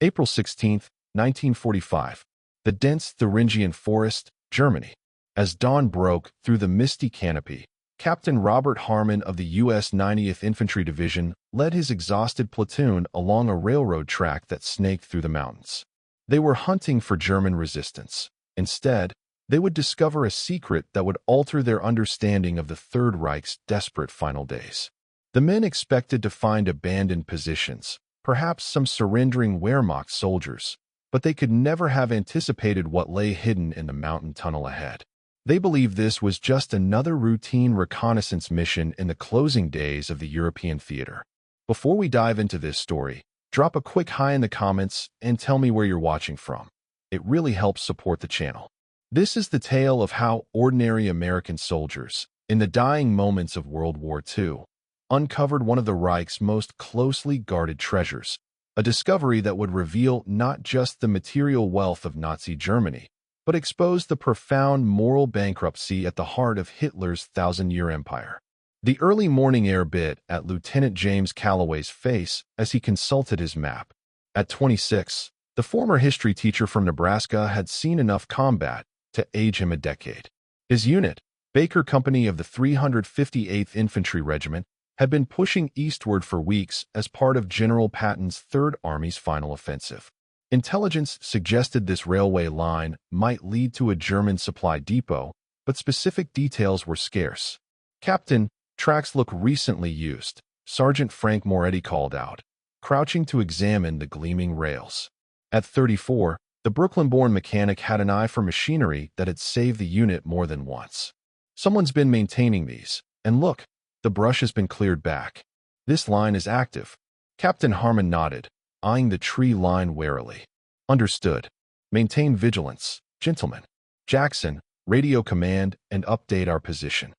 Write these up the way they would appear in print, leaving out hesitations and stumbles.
April 16, 1945. The dense Thuringian forest, Germany. As dawn broke through the misty canopy, Captain Robert Harmon of the U.S. 90th Infantry Division led his exhausted platoon along a railroad track that snaked through the mountains. They were hunting for German resistance. Instead, they would discover a secret that would alter their understanding of the Third Reich's desperate final days. The men expected to find abandoned positions, perhaps some surrendering Wehrmacht soldiers, but they could never have anticipated what lay hidden in the mountain tunnel ahead. They believed this was just another routine reconnaissance mission in the closing days of the European theater. Before we dive into this story, drop a quick hi in the comments and tell me where you're watching from. It really helps support the channel. This is the tale of how ordinary American soldiers, in the dying moments of World War II, uncovered one of the Reich's most closely guarded treasures, a discovery that would reveal not just the material wealth of Nazi Germany, but expose the profound moral bankruptcy at the heart of Hitler's thousand-year empire. The early morning air bit at Lieutenant James Calloway's face as he consulted his map. At 26, the former history teacher from Nebraska had seen enough combat to age him a decade. His unit, Baker Company of the 358th Infantry Regiment, had been pushing eastward for weeks as part of General Patton's Third Army's final offensive. Intelligence suggested this railway line might lead to a German supply depot, but specific details were scarce. "Captain, tracks look recently used," Sergeant Frank Moretti called out, crouching to examine the gleaming rails. At 34, the Brooklyn-born mechanic had an eye for machinery that had saved the unit more than once. "Someone's been maintaining these, and look, the brush has been cleared back. This line is active." Captain Harmon nodded, eyeing the tree line warily. "Understood. Maintain vigilance, gentlemen. Jackson, radio command and update our position."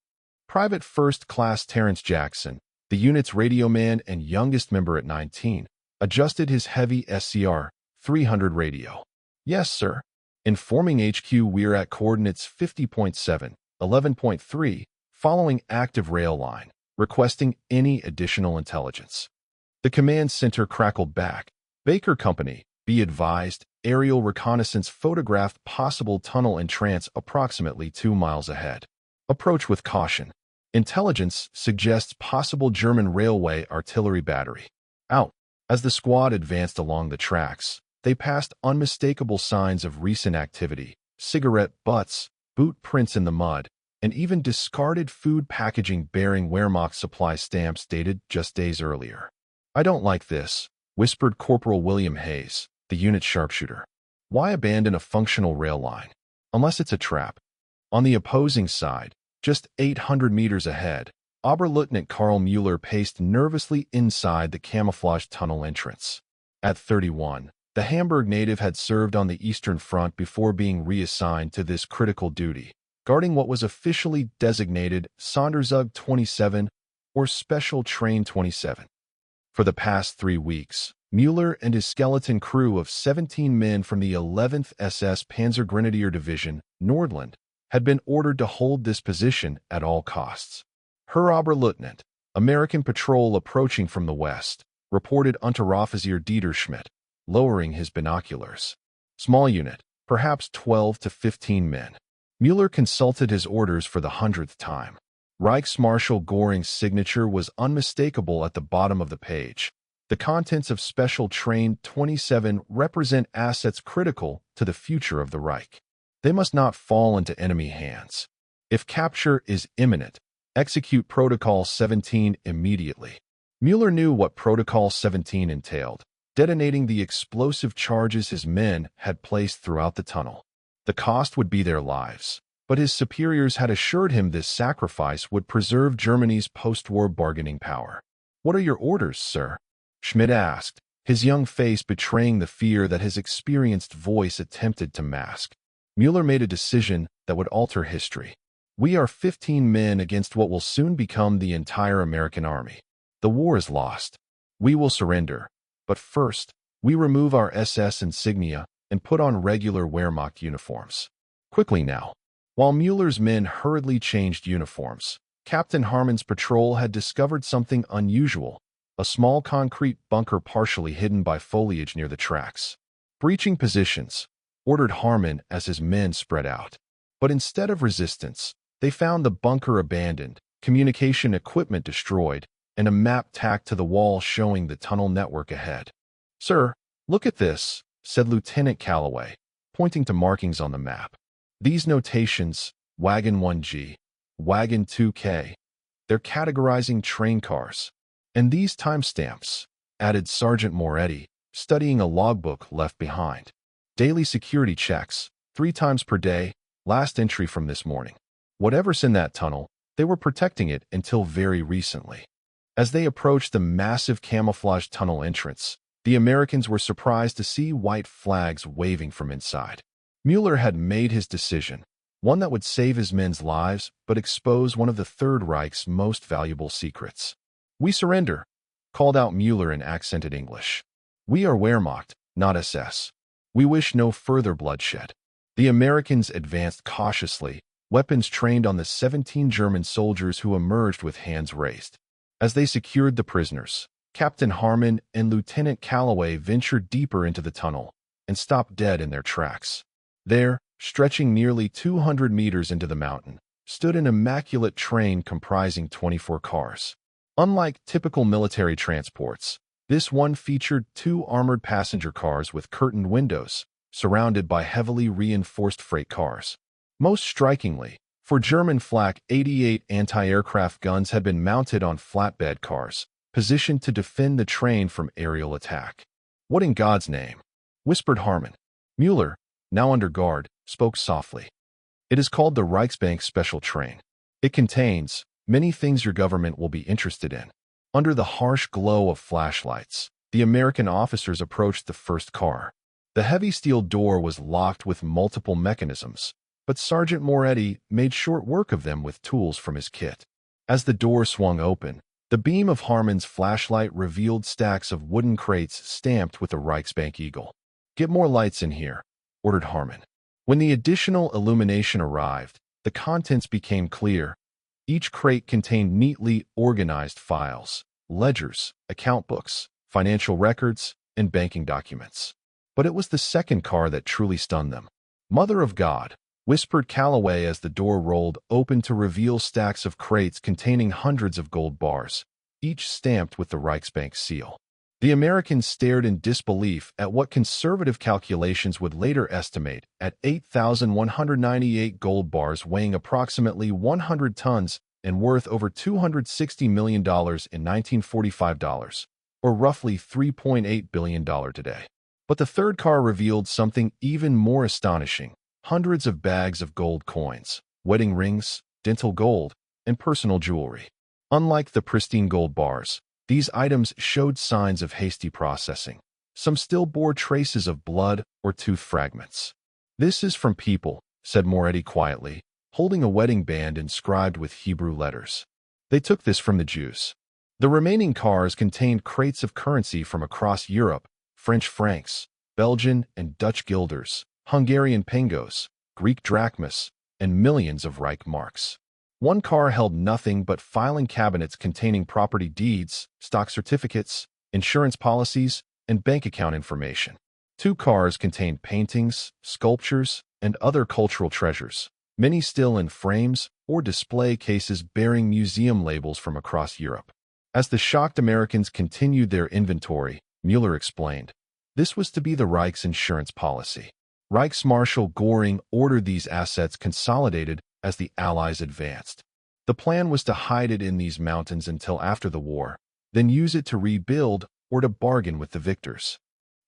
Private First Class Terrence Jackson, the unit's radio man and youngest member at 19, adjusted his heavy SCR 300 radio. "Yes, sir. Informing HQ we're at coordinates 50.7, 11.3, following active rail line, requesting any additional intelligence." The command center crackled back. "Baker Company, be advised, aerial reconnaissance photographed possible tunnel entrance approximately 2 miles ahead. Approach with caution. Intelligence suggests possible German railway artillery battery." Out. As the squad advanced along the tracks, they passed unmistakable signs of recent activity: cigarette butts, boot prints in the mud, and even discarded food packaging bearing Wehrmacht supply stamps dated just days earlier. "I don't like this," whispered Corporal William Hayes, the unit sharpshooter. "Why abandon a functional rail line? Unless it's a trap." On the opposing side, just 800 meters ahead, Oberleutnant Karl Mueller paced nervously inside the camouflaged tunnel entrance. At 31, the Hamburg native had served on the Eastern Front before being reassigned to this critical duty, guarding what was officially designated Sonderzug 27 or Special Train 27. For the past 3 weeks, Mueller and his skeleton crew of 17 men from the 11th SS Panzergrenadier Division, Nordland, had been ordered to hold this position at all costs. "Herr Oberleutnant, American patrol approaching from the west," reported Unteroffizier Dieter Schmidt, lowering his binoculars. "Small unit, perhaps 12 to 15 men." Mueller consulted his orders for the 100th time. Reichsmarshal Göring's signature was unmistakable at the bottom of the page. The contents of Special Train 27 represent assets critical to the future of the Reich. They must not fall into enemy hands. If capture is imminent, execute Protocol 17 immediately. Mueller knew what Protocol 17 entailed: detonating the explosive charges his men had placed throughout the tunnel. The cost would be their lives, but his superiors had assured him this sacrifice would preserve Germany's post-war bargaining power. "What are your orders, sir?" Schmidt asked, his young face betraying the fear that his experienced voice attempted to mask. Mueller made a decision that would alter history. "We are 15 men against what will soon become the entire American army. The war is lost. We will surrender. But first, we remove our SS insignia and put on regular Wehrmacht uniforms. Quickly now." While Mueller's men hurriedly changed uniforms, Captain Harmon's patrol had discovered something unusual: a small concrete bunker partially hidden by foliage near the tracks. Breaching positions, ordered Harmon as his men spread out. But instead of resistance, they found the bunker abandoned, communication equipment destroyed, and a map tacked to the wall showing the tunnel network ahead. "Sir, look at this," said Lieutenant Calloway, pointing to markings on the map. "These notations, Wagon 1G, Wagon 2K, they're categorizing train cars. And these timestamps," added Sergeant Moretti, studying a logbook left behind. "Daily security checks, 3 times per day, last entry from this morning. Whatever's in that tunnel, they were protecting it until very recently." As they approached the massive camouflage tunnel entrance, the Americans were surprised to see white flags waving from inside. Mueller had made his decision, one that would save his men's lives but expose one of the Third Reich's most valuable secrets. "We surrender," called out Mueller in accented English. "We are Wehrmacht, not SS. We wish no further bloodshed." The Americans advanced cautiously, weapons trained on the 17 German soldiers who emerged with hands raised. As they secured the prisoners, Captain Harmon and Lieutenant Calloway ventured deeper into the tunnel and stopped dead in their tracks. There, stretching nearly 200 meters into the mountain, stood an immaculate train comprising 24 cars. Unlike typical military transports, this one featured 2 armored passenger cars with curtained windows, surrounded by heavily reinforced freight cars. Most strikingly, for German Flak 88 anti-aircraft guns had been mounted on flatbed cars, positioned to defend the train from aerial attack. "What in God's name?" whispered Harmon. Mueller, now under guard, spoke softly. "It is called the Reichsbank Special Train. It contains many things your government will be interested in." Under the harsh glow of flashlights, the American officers approached the first car. The heavy steel door was locked with multiple mechanisms, but Sergeant Moretti made short work of them with tools from his kit. As the door swung open, the beam of Harmon's flashlight revealed stacks of wooden crates stamped with the Reichsbank eagle. "Get more lights in here," ordered Harmon. When the additional illumination arrived, the contents became clear. Each crate contained neatly organized files, ledgers, account books, financial records, and banking documents. But it was the second car that truly stunned them. "Mother of God," whispered Calloway as the door rolled open to reveal stacks of crates containing hundreds of gold bars, each stamped with the Reichsbank seal. The Americans stared in disbelief at what conservative calculations would later estimate at 8,198 gold bars weighing approximately 100 tons and worth over $260 million in 1945 dollars, or roughly $3.8 billion today. But the third car revealed something even more astonishing: hundreds of bags of gold coins, wedding rings, dental gold, and personal jewelry. Unlike the pristine gold bars, these items showed signs of hasty processing. Some still bore traces of blood or tooth fragments. "This is from people," said Moretti quietly, holding a wedding band inscribed with Hebrew letters. "They took this from the Jews." The remaining cars contained crates of currency from across Europe: French francs, Belgian and Dutch guilders, Hungarian pengos, Greek drachmas, and millions of Reich marks. One car held nothing but filing cabinets containing property deeds, stock certificates, insurance policies, and bank account information. 2 cars contained paintings, sculptures, and other cultural treasures, many still in frames or display cases bearing museum labels from across Europe. As the shocked Americans continued their inventory, Mueller explained, this was to be the Reich's insurance policy. Reichsmarshal Göring ordered these assets consolidated as the Allies advanced. The plan was to hide it in these mountains until after the war, then use it to rebuild or to bargain with the victors.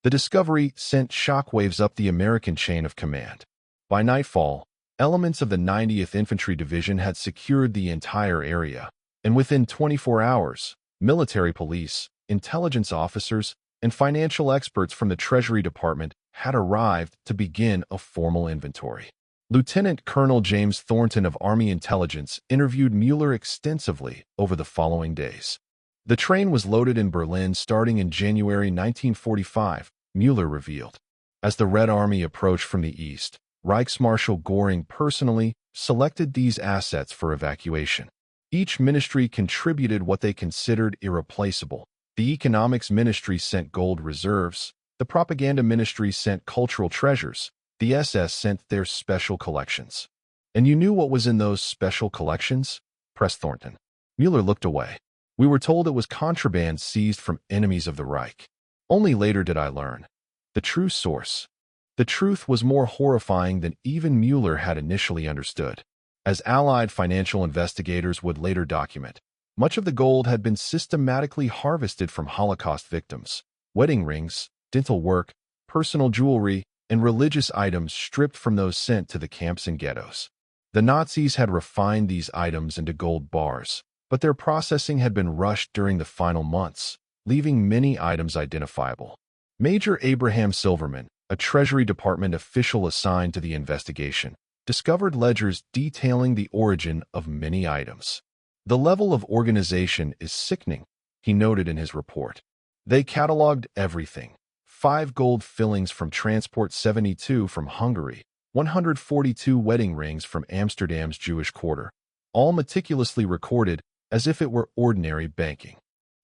The discovery sent shockwaves up the American chain of command. By nightfall, elements of the 90th Infantry Division had secured the entire area, and within 24 hours, military police, intelligence officers, and financial experts from the Treasury Department had arrived to begin a formal inventory. Lieutenant Colonel James Thornton of Army Intelligence interviewed Mueller extensively over the following days. The train was loaded in Berlin starting in January 1945, Mueller revealed. As the Red Army approached from the east, Reichsmarshal Göring personally selected these assets for evacuation. Each ministry contributed what they considered irreplaceable, The economics ministry sent gold reserves, the propaganda ministry sent cultural treasures, the SS sent their special collections. And you knew what was in those special collections? Pressed Thornton. Mueller looked away. We were told it was contraband seized from enemies of the Reich. Only later did I learn. The true source. The truth was more horrifying than even Mueller had initially understood. As Allied financial investigators would later document, much of the gold had been systematically harvested from Holocaust victims. Wedding rings, dental work, personal jewelry, and religious items stripped from those sent to the camps and ghettos. The Nazis had refined these items into gold bars, but their processing had been rushed during the final months, leaving many items identifiable. Major Abraham Silverman, a Treasury Department official assigned to the investigation, discovered ledgers detailing the origin of many items. The level of organization is sickening, he noted in his report. They cataloged everything. 5 gold fillings from Transport 72 from Hungary, 142 wedding rings from Amsterdam's Jewish quarter, all meticulously recorded as if it were ordinary banking.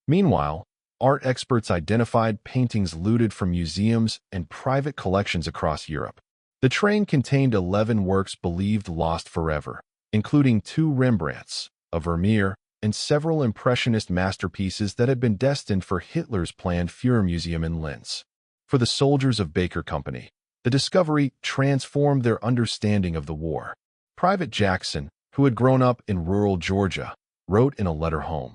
Meanwhile, art experts identified paintings looted from museums and private collections across Europe. The train contained 11 works believed lost forever, including 2 Rembrandts, a Vermeer, and several Impressionist masterpieces that had been destined for Hitler's planned Führermuseum in Linz. For the soldiers of Baker Company, the discovery transformed their understanding of the war. Private Jackson, who had grown up in rural Georgia, wrote in a letter home,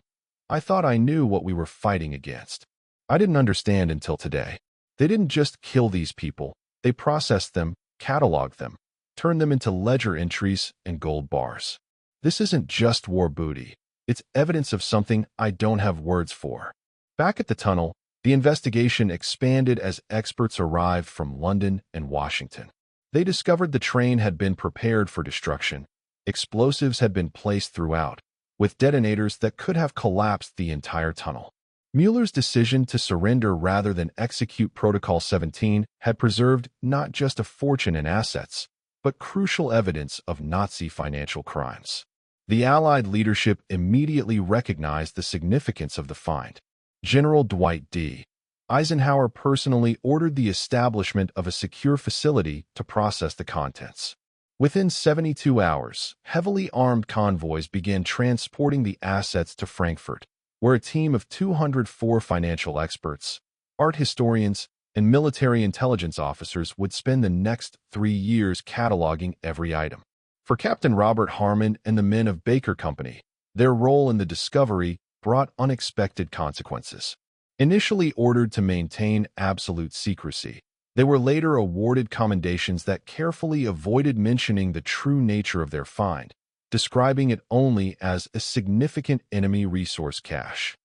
"I thought I knew what we were fighting against. I didn't understand until today. They didn't just kill these people, they processed them, cataloged them, turned them into ledger entries and gold bars. This isn't just war booty. It's evidence of something I don't have words for." Back at the tunnel, the investigation expanded as experts arrived from London and Washington. They discovered the train had been prepared for destruction. Explosives had been placed throughout, with detonators that could have collapsed the entire tunnel. Mueller's decision to surrender rather than execute Protocol 17 had preserved not just a fortune and assets, but crucial evidence of Nazi financial crimes. The Allied leadership immediately recognized the significance of the find. General Dwight D. Eisenhower personally ordered the establishment of a secure facility to process the contents. Within 72 hours, heavily armed convoys began transporting the assets to Frankfurt, where a team of 204 financial experts, art historians, and military intelligence officers would spend the next 3 years cataloging every item. For Captain Robert Harmon and the men of Baker Company, their role in the discovery brought unexpected consequences. Initially ordered to maintain absolute secrecy, they were later awarded commendations that carefully avoided mentioning the true nature of their find, describing it only as a significant enemy resource cache.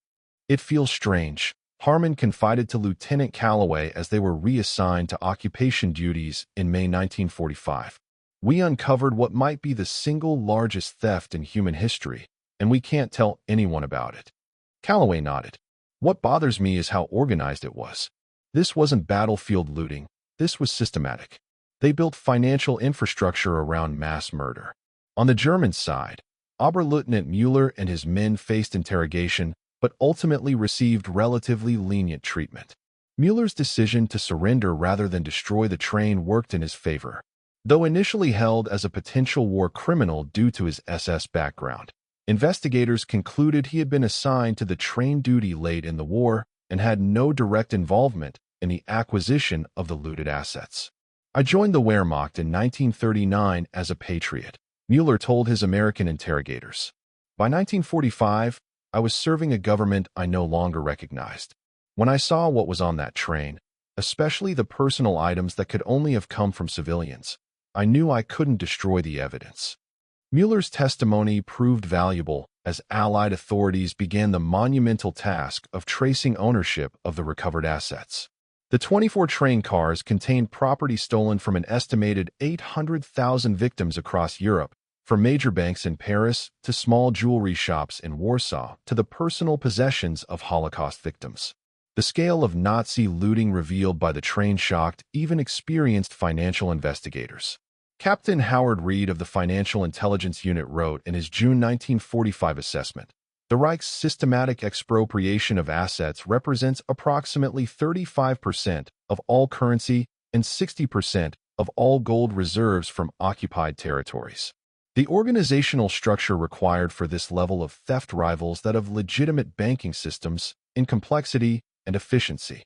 "It feels strange," Harmon confided to Lieutenant Calloway as they were reassigned to occupation duties in May 1945. "We uncovered what might be the single largest theft in human history, and we can't tell anyone about it." Calloway nodded. "What bothers me is how organized it was. This wasn't battlefield looting. This was systematic. They built financial infrastructure around mass murder." On the German side, Oberleutnant Mueller and his men faced interrogation, but ultimately received relatively lenient treatment. Mueller's decision to surrender rather than destroy the train worked in his favor. Though initially held as a potential war criminal due to his SS background, investigators concluded he had been assigned to the train duty late in the war and had no direct involvement in the acquisition of the looted assets. "I joined the Wehrmacht in 1939 as a patriot," Mueller told his American interrogators. "By 1945, I was serving a government I no longer recognized. When I saw what was on that train, especially the personal items that could only have come from civilians, I knew I couldn't destroy the evidence." Mueller's testimony proved valuable as Allied authorities began the monumental task of tracing ownership of the recovered assets. The 24 train cars contained property stolen from an estimated 800,000 victims across Europe, from major banks in Paris to small jewelry shops in Warsaw to the personal possessions of Holocaust victims. The scale of Nazi looting revealed by the train shocked even experienced financial investigators. Captain Howard Reed of the Financial Intelligence Unit wrote in his June 1945 assessment, The Reich's systematic expropriation of assets represents approximately 35% of all currency and 60% of all gold reserves from occupied territories. The organizational structure required for this level of theft rivals that of legitimate banking systems in complexity and efficiency.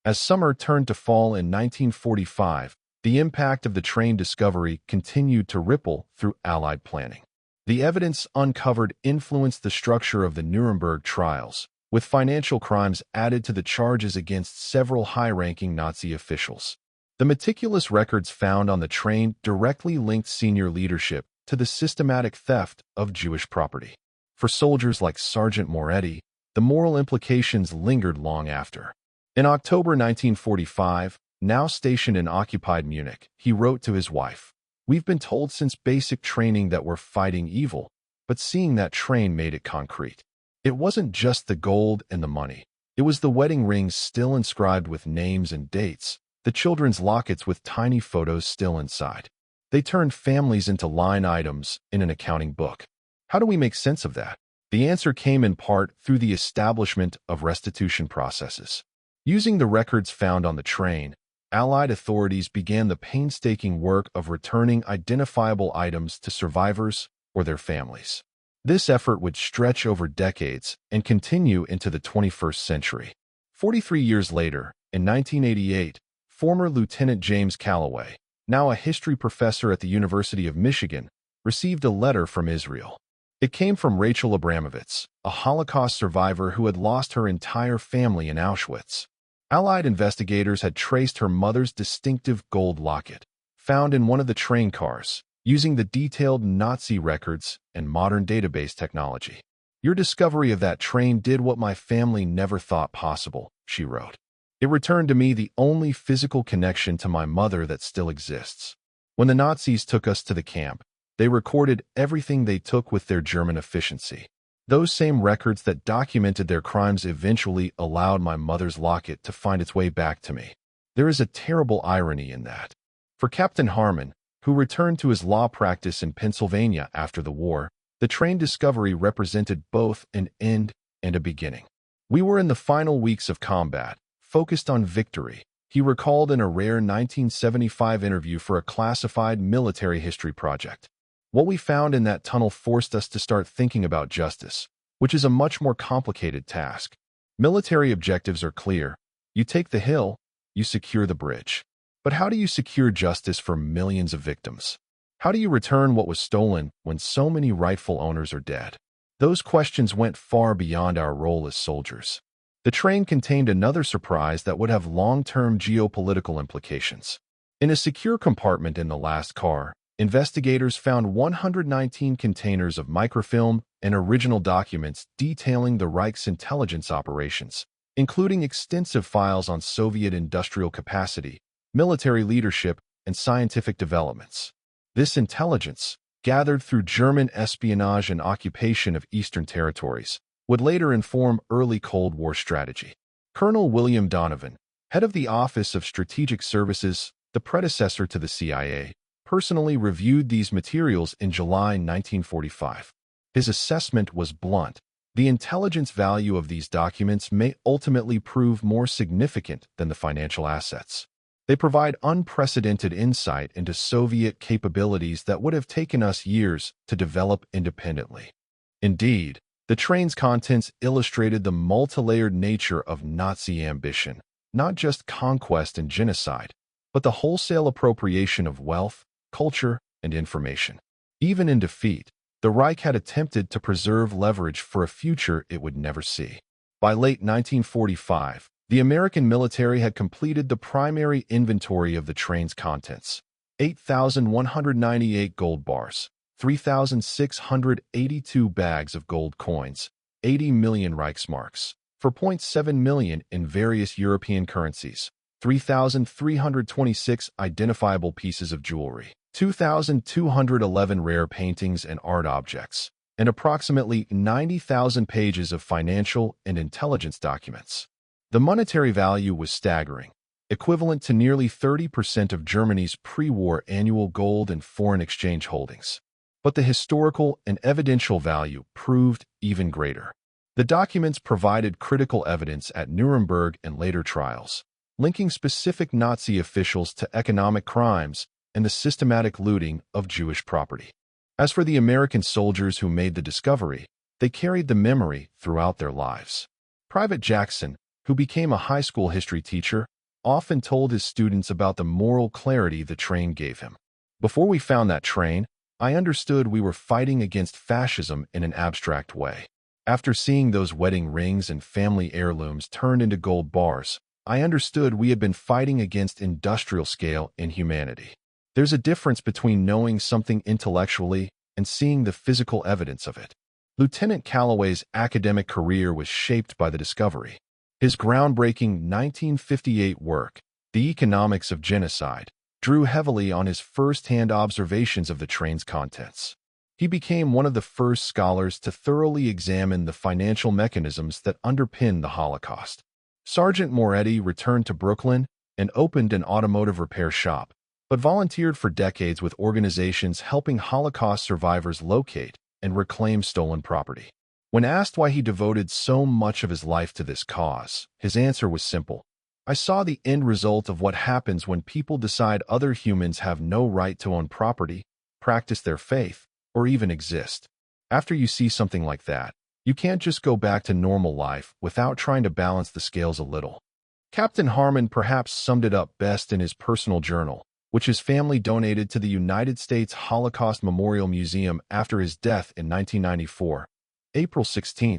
As summer turned to fall in 1945, the impact of the train discovery continued to ripple through Allied planning. The evidence uncovered influenced the structure of the Nuremberg trials, with financial crimes added to the charges against several high-ranking Nazi officials. The meticulous records found on the train directly linked senior leadership to the systematic theft of Jewish property. For soldiers like Sergeant Moretti, the moral implications lingered long after. In October 1945, now stationed in occupied Munich, he wrote to his wife, "We've been told since basic training that we're fighting evil, but seeing that train made it concrete. It wasn't just the gold and the money. It was the wedding rings still inscribed with names and dates, the children's lockets with tiny photos still inside. They turned families into line items in an accounting book. How do we make sense of that?" The answer came in part through the establishment of restitution processes. Using the records found on the train, Allied authorities began the painstaking work of returning identifiable items to survivors or their families. This effort would stretch over decades and continue into the 21st century. 43 years later, in 1988, former Lieutenant James Calloway, now a history professor at the University of Michigan, received a letter from Israel. It came from Rachel Abramovitz, a Holocaust survivor who had lost her entire family in Auschwitz. Allied investigators had traced her mother's distinctive gold locket, found in one of the train cars, using the detailed Nazi records and modern database technology. "Your discovery of that train did what my family never thought possible," she wrote. "It returned to me the only physical connection to my mother that still exists. When the Nazis took us to the camp, they recorded everything they took with their German efficiency. Those same records that documented their crimes eventually allowed my mother's locket to find its way back to me. There is a terrible irony in that." For Captain Harmon, who returned to his law practice in Pennsylvania after the war, the train discovery represented both an end and a beginning. "We were in the final weeks of combat, focused on victory," he recalled in a rare 1975 interview for a classified military history project. "What we found in that tunnel forced us to start thinking about justice, which is a much more complicated task. Military objectives are clear. You take the hill, you secure the bridge. But how do you secure justice for millions of victims? How do you return what was stolen when so many rightful owners are dead?" Those questions went far beyond our role as soldiers. The train contained another surprise that would have long-term geopolitical implications. In a secure compartment in the last car, investigators found 119 containers of microfilm and original documents detailing the Reich's intelligence operations, including extensive files on Soviet industrial capacity, military leadership, and scientific developments. This intelligence, gathered through German espionage and occupation of Eastern territories, would later inform early Cold War strategy. Colonel William Donovan, head of the Office of Strategic Services, the predecessor to the CIA, personally reviewed these materials in July 1945. His assessment was blunt. The intelligence value of these documents may ultimately prove more significant than the financial assets. They provide unprecedented insight into Soviet capabilities that would have taken us years to develop independently. Indeed, the train's contents illustrated the multi-layered nature of Nazi ambition, not just conquest and genocide, but the wholesale appropriation of wealth, culture, and information. Even in defeat, the Reich had attempted to preserve leverage for a future it would never see. By late 1945, the American military had completed the primary inventory of the train's contents: 8,198 gold bars, 3,682 bags of gold coins, 80 million Reichsmarks, 4.7 million in various European currencies, 3,326 identifiable pieces of jewelry, 2,211 rare paintings and art objects, and approximately 90,000 pages of financial and intelligence documents. The monetary value was staggering, equivalent to nearly 30% of Germany's pre-war annual gold and foreign exchange holdings. But the historical and evidential value proved even greater. The documents provided critical evidence at Nuremberg and later trials, linking specific Nazi officials to economic crimes and the systematic looting of Jewish property. As for the American soldiers who made the discovery, they carried the memory throughout their lives. Private Jackson, who became a high school history teacher, often told his students about the moral clarity the train gave him. Before we found that train, I understood we were fighting against fascism in an abstract way. After seeing those wedding rings and family heirlooms turned into gold bars, I understood we had been fighting against industrial-scale inhumanity. There's a difference between knowing something intellectually and seeing the physical evidence of it. Lieutenant Calloway's academic career was shaped by the discovery. His groundbreaking 1958 work, The Economics of Genocide, drew heavily on his first-hand observations of the train's contents. He became one of the first scholars to thoroughly examine the financial mechanisms that underpin the Holocaust. Sergeant Moretti returned to Brooklyn and opened an automotive repair shop, but volunteered for decades with organizations helping Holocaust survivors locate and reclaim stolen property. When asked why he devoted so much of his life to this cause, his answer was simple. I saw the end result of what happens when people decide other humans have no right to own property, practice their faith, or even exist. After you see something like that, you can't just go back to normal life without trying to balance the scales a little. Captain Harmon perhaps summed it up best in his personal journal, which his family donated to the United States Holocaust Memorial Museum after his death in 1994. April 16,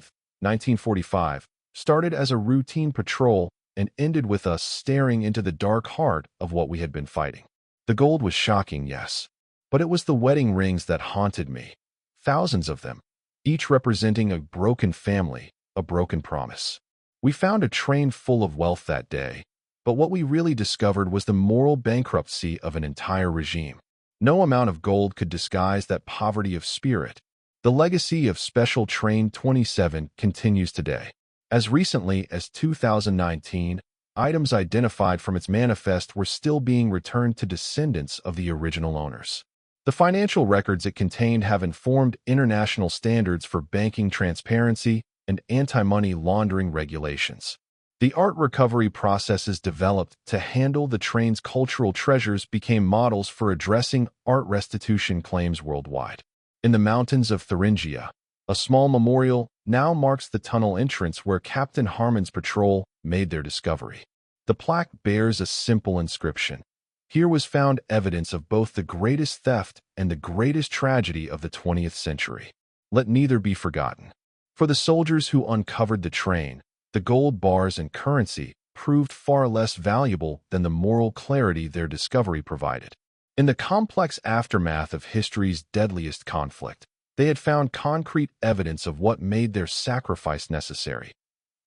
1945, started as a routine patrol and ended with us staring into the dark heart of what we had been fighting. The gold was shocking, yes, but it was the wedding rings that haunted me. Thousands of them, each representing a broken family, a broken promise. We found a train full of wealth that day, but what we really discovered was the moral bankruptcy of an entire regime. No amount of gold could disguise that poverty of spirit. The legacy of Special Train 27 continues today. As recently as 2019, items identified from its manifest were still being returned to descendants of the original owners. The financial records it contained have informed international standards for banking transparency and anti-money laundering regulations. The art recovery processes developed to handle the train's cultural treasures became models for addressing art restitution claims worldwide. In the mountains of Thuringia, a small memorial now marks the tunnel entrance where Captain Harmon's patrol made their discovery. The plaque bears a simple inscription. Here was found evidence of both the greatest theft and the greatest tragedy of the 20th century. Let neither be forgotten. For the soldiers who uncovered the train, the gold bars and currency proved far less valuable than the moral clarity their discovery provided. In the complex aftermath of history's deadliest conflict, they had found concrete evidence of what made their sacrifice necessary.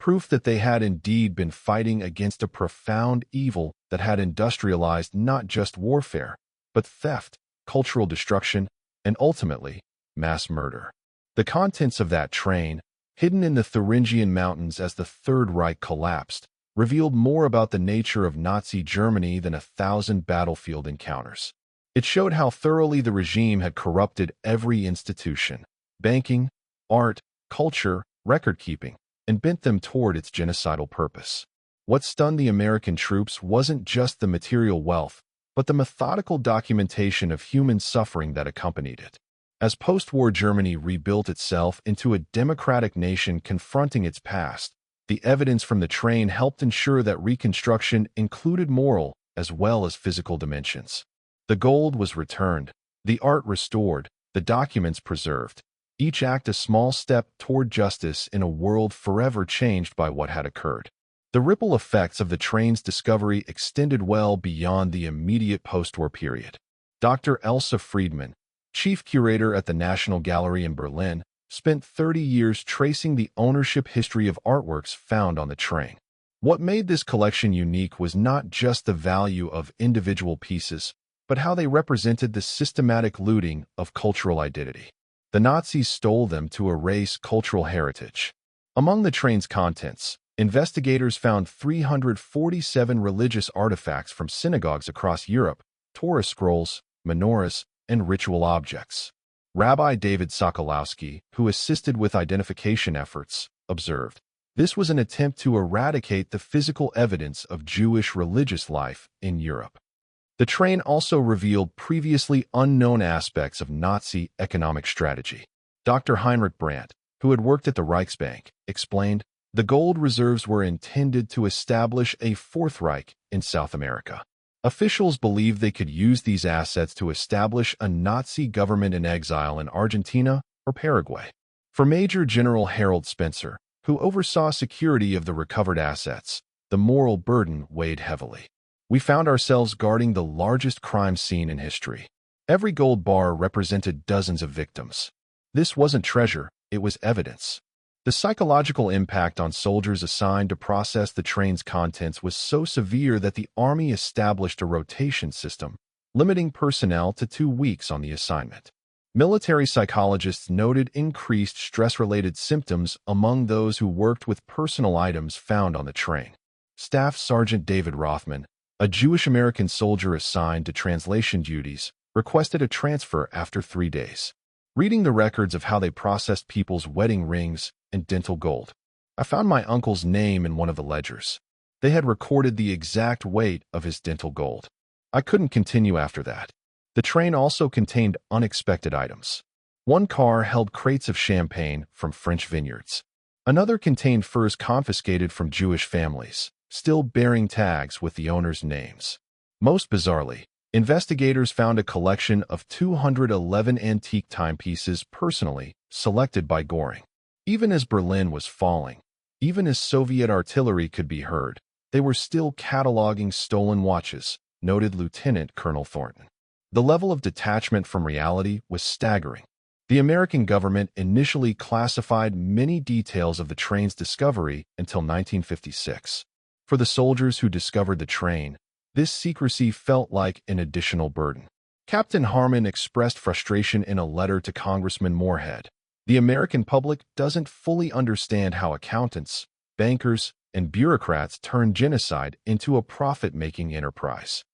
Proof that they had indeed been fighting against a profound evil that had industrialized not just warfare, but theft, cultural destruction, and ultimately, mass murder. The contents of that train, hidden in the Thuringian mountains as the Third Reich collapsed, revealed more about the nature of Nazi Germany than 1,000 battlefield encounters. It showed how thoroughly the regime had corrupted every institution, banking, art, culture, record-keeping, and bent them toward its genocidal purpose. What stunned the American troops wasn't just the material wealth, but the methodical documentation of human suffering that accompanied it. As post-war Germany rebuilt itself into a democratic nation confronting its past, the evidence from the train helped ensure that reconstruction included moral as well as physical dimensions. The gold was returned, the art restored, the documents preserved, each act a small step toward justice in a world forever changed by what had occurred. The ripple effects of the train's discovery extended well beyond the immediate post-war period. Dr. Elsa Friedman, chief curator at the National Gallery in Berlin, spent 30 years tracing the ownership history of artworks found on the train. What made this collection unique was not just the value of individual pieces, but how they represented the systematic looting of cultural identity. The Nazis stole them to erase cultural heritage. Among the train's contents, investigators found 347 religious artifacts from synagogues across Europe, Torah scrolls, menorahs, and ritual objects. Rabbi David Sokolowski, who assisted with identification efforts, observed. This was an attempt to eradicate the physical evidence of Jewish religious life in Europe. The train also revealed previously unknown aspects of Nazi economic strategy. Dr. Heinrich Brandt, who had worked at the Reichsbank, explained, the gold reserves were intended to establish a Fourth Reich in South America. Officials believed they could use these assets to establish a Nazi government in exile in Argentina or Paraguay. For Major General Harold Spencer, who oversaw security of the recovered assets, the moral burden weighed heavily. We found ourselves guarding the largest crime scene in history. Every gold bar represented dozens of victims. This wasn't treasure, it was evidence. The psychological impact on soldiers assigned to process the train's contents was so severe that the Army established a rotation system, limiting personnel to 2 weeks on the assignment. Military psychologists noted increased stress-related symptoms among those who worked with personal items found on the train. Staff Sergeant David Rothman, a Jewish-American soldier assigned to translation duties, requested a transfer after 3 days. Reading the records of how they processed people's wedding rings and dental gold, I found my uncle's name in one of the ledgers. They had recorded the exact weight of his dental gold. I couldn't continue after that. The train also contained unexpected items. One car held crates of champagne from French vineyards. Another contained furs confiscated from Jewish families, still bearing tags with the owners' names. Most bizarrely, investigators found a collection of 211 antique timepieces personally selected by Göring. Even as Berlin was falling, even as Soviet artillery could be heard, they were still cataloging stolen watches, noted Lieutenant Colonel Thornton. The level of detachment from reality was staggering. The American government initially classified many details of the train's discovery until 1956. For the soldiers who discovered the train, this secrecy felt like an additional burden. Captain Harmon expressed frustration in a letter to Congressman Moorhead. The American public doesn't fully understand how accountants, bankers, and bureaucrats turn genocide into a profit-making enterprise.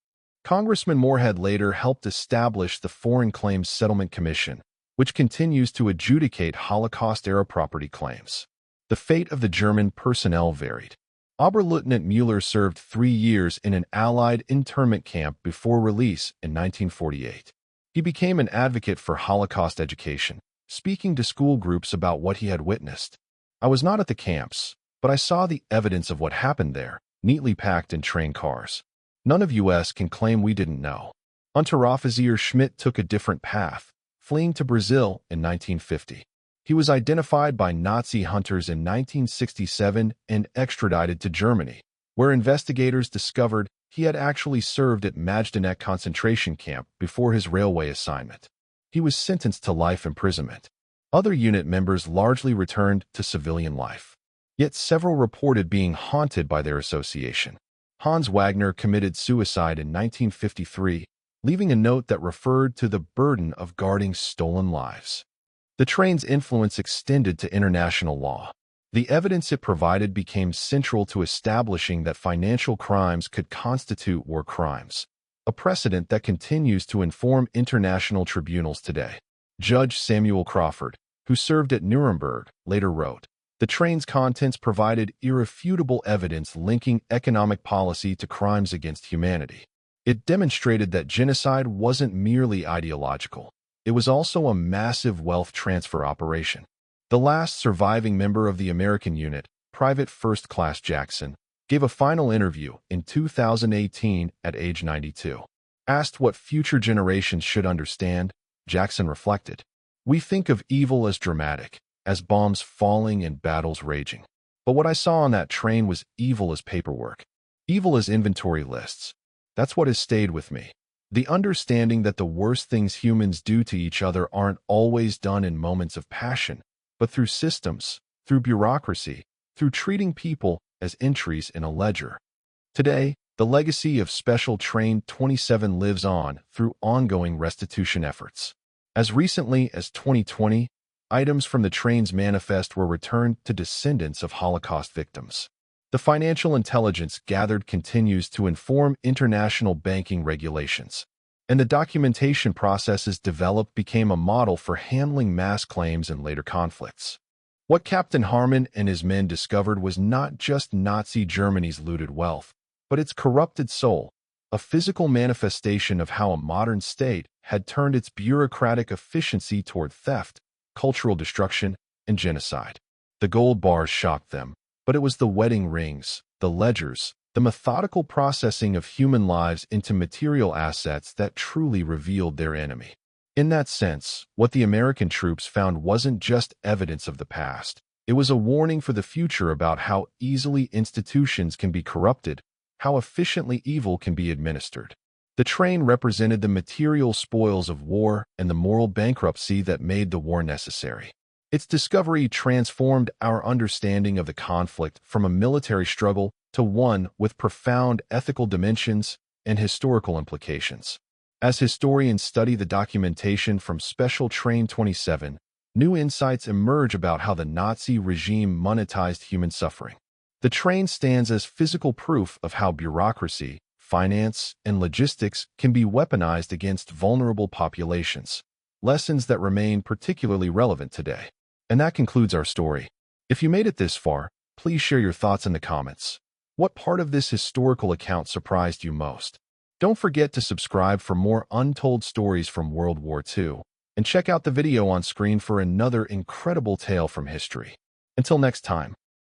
Congressman Moorhead later helped establish the Foreign Claims Settlement Commission, which continues to adjudicate Holocaust-era property claims. The fate of the German personnel varied. Oberleutnant Müller served 3 years in an Allied internment camp before release in 1948. He became an advocate for Holocaust education, speaking to school groups about what he had witnessed. I was not at the camps, but I saw the evidence of what happened there, neatly packed in train cars. None of us can claim we didn't know. Unteroffizier Schmidt took a different path, fleeing to Brazil in 1950. He was identified by Nazi hunters in 1967 and extradited to Germany, where investigators discovered he had actually served at Majdanek concentration camp before his railway assignment. He was sentenced to life imprisonment. Other unit members largely returned to civilian life. Yet several reported being haunted by their association. Hans Wagner committed suicide in 1953, leaving a note that referred to the burden of guarding stolen lives. The train's influence extended to international law. The evidence it provided became central to establishing that financial crimes could constitute war crimes, a precedent that continues to inform international tribunals today. Judge Samuel Crawford, who served at Nuremberg, later wrote, "The train's contents provided irrefutable evidence linking economic policy to crimes against humanity. It demonstrated that genocide wasn't merely ideological. It was also a massive wealth transfer operation." The last surviving member of the American unit, Private First Class Jackson, gave a final interview in 2018 at age 92. Asked what future generations should understand, Jackson reflected, "We think of evil as dramatic, as bombs falling and battles raging. But what I saw on that train was evil as paperwork, evil as inventory lists. That's what has stayed with me. The understanding that the worst things humans do to each other aren't always done in moments of passion, but through systems, through bureaucracy, through treating people as entries in a ledger." Today, the legacy of Special Train 27 lives on through ongoing restitution efforts. As recently as 2020, items from the train's manifest were returned to descendants of Holocaust victims. The financial intelligence gathered continues to inform international banking regulations, and the documentation processes developed became a model for handling mass claims in later conflicts. What Captain Harmon and his men discovered was not just Nazi Germany's looted wealth, but its corrupted soul, a physical manifestation of how a modern state had turned its bureaucratic efficiency toward theft, cultural destruction, and genocide. The gold bars shocked them, but it was the wedding rings, the ledgers, the methodical processing of human lives into material assets that truly revealed their enemy. In that sense, what the American troops found wasn't just evidence of the past. It was a warning for the future about how easily institutions can be corrupted, how efficiently evil can be administered. The train represented the material spoils of war and the moral bankruptcy that made the war necessary. Its discovery transformed our understanding of the conflict from a military struggle to one with profound ethical dimensions and historical implications. As historians study the documentation from Special Train 27, new insights emerge about how the Nazi regime monetized human suffering. The train stands as physical proof of how bureaucracy, finance, and logistics can be weaponized against vulnerable populations, lessons that remain particularly relevant today. And that concludes our story. If you made it this far, please share your thoughts in the comments. What part of this historical account surprised you most? Don't forget to subscribe for more untold stories from World War II, and check out the video on screen for another incredible tale from history. Until next time.